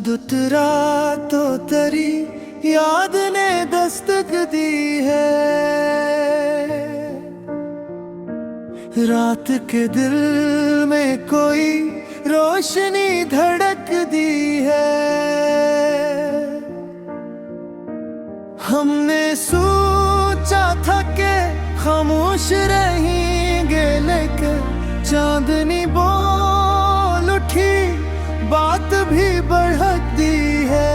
चांद उतरा तो तेरी याद ने दस्तक दी है। रात के दिल में कोई रोशनी धड़क दी है। हमने सोचा था कि खामोश रहेंगे, लेकिन चांदनी बोल उठी, बात भी बढ़क दी है।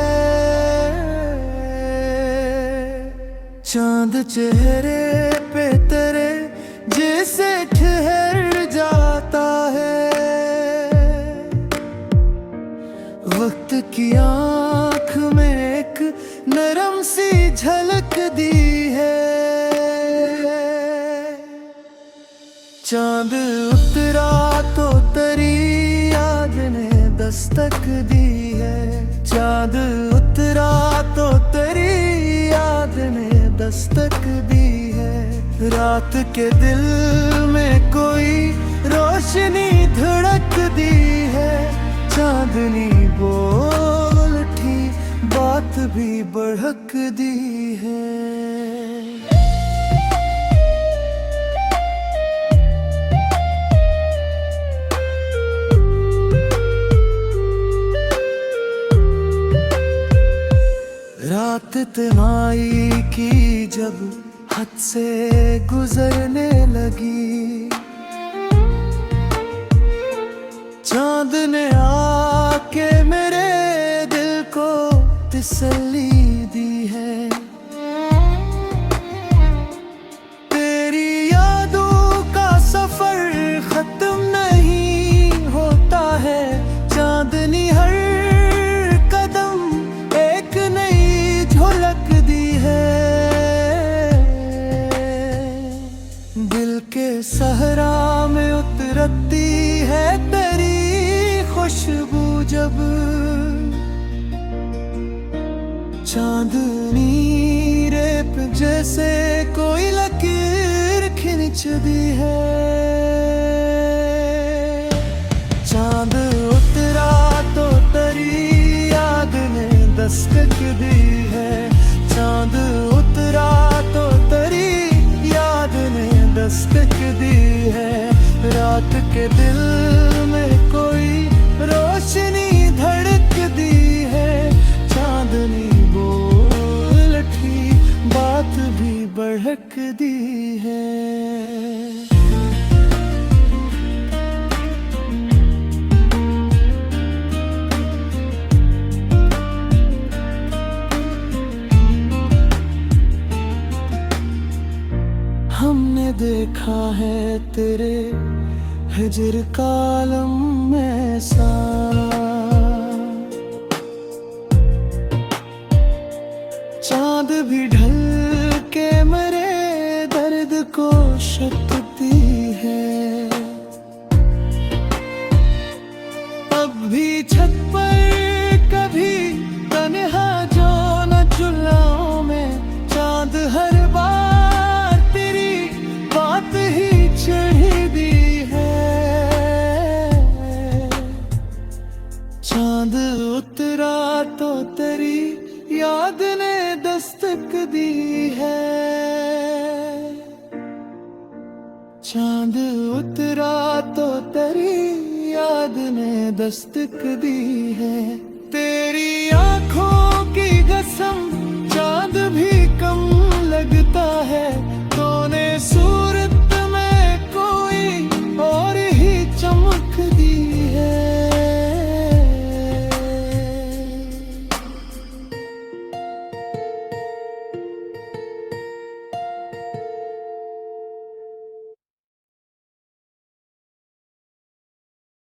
चांद चेहरे पे तेरे जैसे ठहर जाता है। वक्त की आँख में एक नरम सी झलक दी है। चांद उतरा तो तेरी याद ने दस्तक दी है। चांद उतरा तो तेरी याद ने दस्तक दी है। रात के दिल में कोई रोशनी धड़क दी है। चांदनी बोल उठी, बात भी बढ़क दी है। रात तिमाही की जब हद से गुजरने लगी, चांद ने आके मेरे दिल को तसल्ली दी है। तेरी यादों का सफर खत्म नहीं होता है। चांदनी हर कदम एक नई झलक दी है। दिल के सहरा में उतरती है तेरी खुशबू जब, चांदनी रेप जैसे कोई लकीर खींच दी है। चांद उतरा तो तेरी याद ने दस्तक दी है। चांद उतरा तो तेरी याद ने दस्तक दी है। रात के दिल में कोई रोशनी धड़क दी है। चांदनी बोल उठी, बात भी बढ़क दी है। हमने देखा है तेरे हिजर कालम में सा, चांद भी ढल के मेरे दर्द को शक्ति है। अब भी छत पर कभी तन्हा जो न चुल्हाओं में, चांद हर बार तेरी बात ही चढ़ी दी है। चांद उतरा तो तेरी याद ने दस्तक दी है। चांद उतरा तो तेरी याद ने दस्तक दी है। तेरी आंखों की कसम चांद भी कम